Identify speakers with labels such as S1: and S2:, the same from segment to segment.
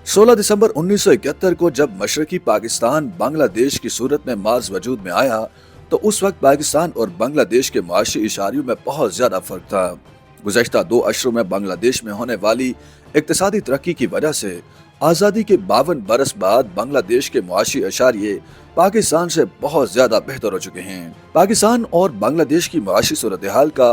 S1: 16 दिसंबर 1971 को जब मशरकी पाकिस्तान बांग्लादेश की सूरत में मार्ज वजूद में आया तो उस वक्त पाकिस्तान और बांग्लादेश के मुआशी इशारियों में बहुत ज्यादा फर्क था। गुज़श्ता 2 अशरों में बांग्लादेश में होने वाली इक्तिसादी तरक्की की वजह से आज़ादी के 52 बरस बाद बांग्लादेश के मुआशी इशारिये पाकिस्तान से बहुत ज्यादा बेहतर हो चुके हैं। पाकिस्तान और बांग्लादेश की मुआशी सूरत हाल का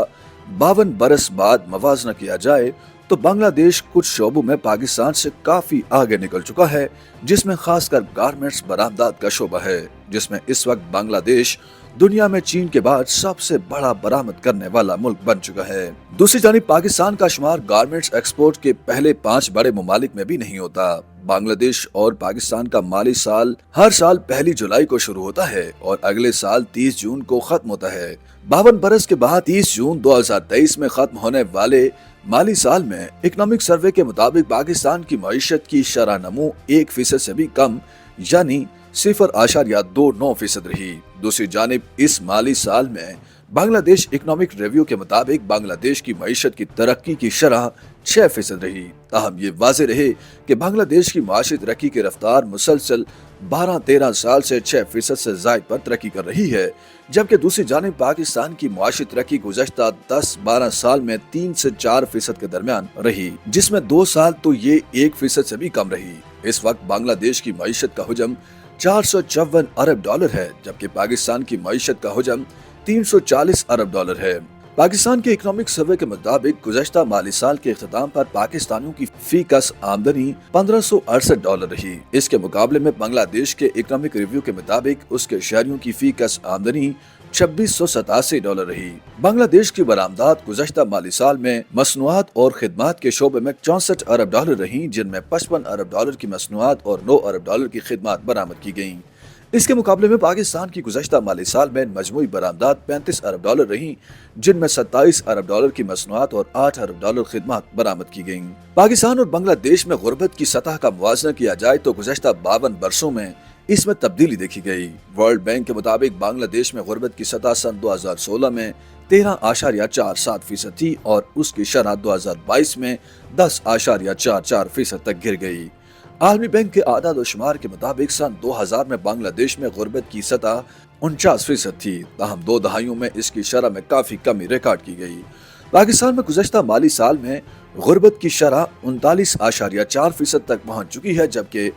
S1: 52 बरस बाद मवाजना किया जाए तो बांग्लादेश कुछ शोबों में पाकिस्तान से काफी आगे निकल चुका है, जिसमें खासकर गारमेंट्स बरामदात का शोबा है, जिसमें इस वक्त बांग्लादेश दुनिया में चीन के बाद सबसे बड़ा बरामद करने वाला मुल्क बन चुका है। दूसरी जानिब पाकिस्तान का शुमार गारमेंट्स एक्सपोर्ट के पहले 5 बड़े ममालिक में भी नहीं होता। बांग्लादेश और पाकिस्तान का माली साल हर साल 1 जुलाई को शुरू होता है और अगले साल 30 जून को खत्म होता है। 52 बरस के बाद 30 जून 2023 में खत्म होने वाले माली साल में इकोनॉमिक सर्वे के मुताबिक पाकिस्तान की मईशत की शरह नमू 1% से भी कम यानी 0.29% रही। दूसरी जानिब इस माली साल में बांग्लादेश इकोनॉमिक रिव्यू के मुताबिक बांग्लादेश की मईशत की तरक्की की शरह 6% रही। ताहम ये वाज़ेह रहे कि बांग्लादेश की माशी तरक्की की रफ्तार मुसलसल 12-13 साल से 6% से ज़ायद पर तरक्की कर रही है, जबकि दूसरी जानिब पाकिस्तान की मुआशी तरक्की गुज़श्ता 10-12 साल में 3 से 4% के दरमियान रही, जिसमें 2 साल तो ये 1% से भी कम रही। इस वक्त बांग्लादेश की मईशत का हुजम $454 अरब है, जबकि पाकिस्तान की मईशत का हुजम $340 अरब है। पाकिस्तान के इकोनॉमिक सर्वे के मुताबिक गुज़श्ता माली साल के इख्तिताम पर पाकिस्तानियों की फी कस आमदनी $1568 रही। इसके मुकाबले में बांग्लादेश के इकोनॉमिक रिव्यू के मुताबिक उसके शहरियों की फी कस आमदनी $2687 रही। बांग्लादेश की बरामदात गुज़श्ता माली साल में मसनूआत और खिदमात के शोबे में $64 अरब रही, जिनमें $55 अरब की मसनूआत और $9 अरब की खिदमात बरामद की गयी। इसके मुकाबले में पाकिस्तान की गुज़श्ता माली साल में मजमूई बरामदात $35 अरब रही, जिनमें $27 अरब की मसनूआत और $8 अरब खिदमात बरामद की गयी। पाकिस्तान और बांग्लादेश में गुर्बत की सतह का मुआवजा किया जाए तो गुज़श्ता 52 बरसों में इसमें तब्दीली देखी गई। वर्ल्ड बैंक के मुताबिक बांग्लादेश में गुर्बत की सतह सन 2016 में 13.47% थी और उसकी शरह 2022 में 10.44% तक गिर गई। आलमी बैंक के आदाद व शुमार के मुताबिक सन 2000 में बांग्लादेश में गुर्बत की सतह 49% थी, ताहम 2 दहाइयों में इसकी शरह में काफी कमी रिकॉर्ड की गई। पाकिस्तान में गुज़श्ता माली साल में गुर्बत की शरह 39.4% तक पहुंच चुकी है, जबकि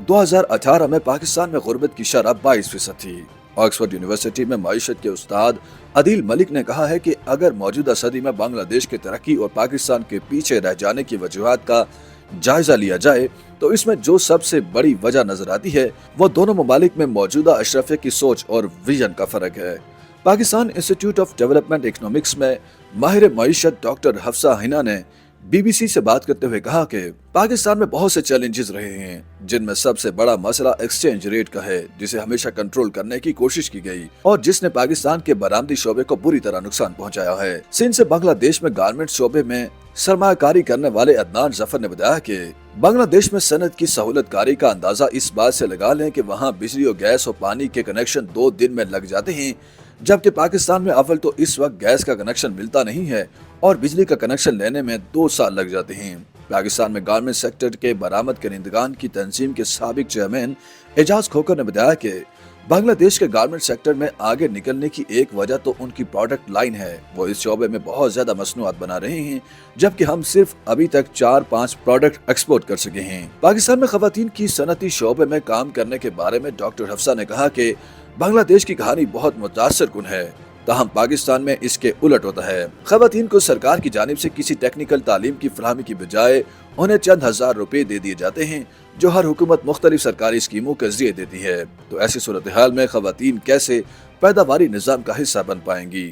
S1: 2018 में पाकिस्तान में गुर्बत की शरह 22% थी। ऑक्सफोर्ड यूनिवर्सिटी में मईशत के उस्ताद अदील मलिक ने कहा है कि अगर मौजूदा सदी में बांग्लादेश की तरक्की और पाकिस्तान के पीछे रह जाने की वजूहात का जायजा लिया जाए तो इसमें जो सबसे बड़ी वजह नजर आती है वो दोनों ममालिक में मौजूदा अशरफिया की सोच और विजन का फर्क है। Pakistan institute of development economics में माहिर मईशत डॉक्टर हफ्सा हिना ने BBC से बात करते हुए कहा कि पाकिस्तान में बहुत से चैलेंजेस रहे हैं, जिनमें सबसे बड़ा मसला एक्सचेंज रेट का है, जिसे हमेशा कंट्रोल करने की कोशिश की गई और जिसने पाकिस्तान के बरामदी शोबे को बुरी तरह नुकसान पहुंचाया है। सिंध से बांग्लादेश में गारमेंट शोबे में सरमायाकारी करने वाले अदनान जफर ने बताया कि बांग्लादेश में सनत की सहूलत कारी का अंदाजा इस बात से लगा लें कि वहाँ बिजली और गैस और पानी के कनेक्शन 2 दिन में लग जाते हैं, जबकि पाकिस्तान में अव्वल तो इस वक्त गैस का कनेक्शन मिलता नहीं है और बिजली का कनेक्शन लेने में 2 साल लग जाते हैं। पाकिस्तान में गारमेंट सेक्टर के बरामद कनिंदगान की तंजीम के साबिक चेयरमैन एजाज खोकर ने बताया कि बांग्लादेश के गारमेंट सेक्टर में आगे निकलने की एक वजह तो उनकी प्रोडक्ट लाइन है। वो इस शोबे में बहुत ज्यादा मसनूआत बना रहे हैं, जबकि हम सिर्फ अभी तक 4-5 प्रोडक्ट एक्सपोर्ट कर सके हैं। पाकिस्तान में खवातीन की सनती शोबे में काम करने के बारे में डॉक्टर हफ्सा ने कहा कि बांग्लादेश की कहानी बहुत मुतासर कुन है, ताहम पाकिस्तान में इसके उलट होता है। खवातीन को सरकार की जानिब से किसी टेक्निकल तालीम की फराहमी की बजाय उन्हें चंद हजार रुपए दे दिए जाते हैं, जो हर हुकूमत मुख्तलिफ सरकारी स्कीमों के जरिए देती है। तो ऐसी सूरत हाल में खवातीन कैसे पैदावारी निजाम का हिस्सा बन पाएंगी।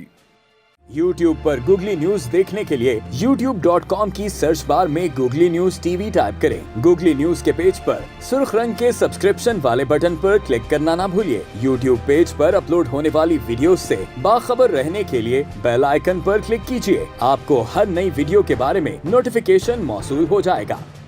S2: YouTube पर गूगली न्यूज देखने के लिए youtube.com की सर्च बार में गूगली न्यूज TV टाइप करें। गूगली न्यूज के पेज पर सुर्ख रंग के सब्सक्रिप्शन वाले बटन पर क्लिक करना ना भूलिए। YouTube पेज पर अपलोड होने वाली वीडियोस से बाखबर रहने के लिए बेल आइकन पर क्लिक कीजिए। आपको हर नई वीडियो के बारे में नोटिफिकेशन मौसूल हो जाएगा।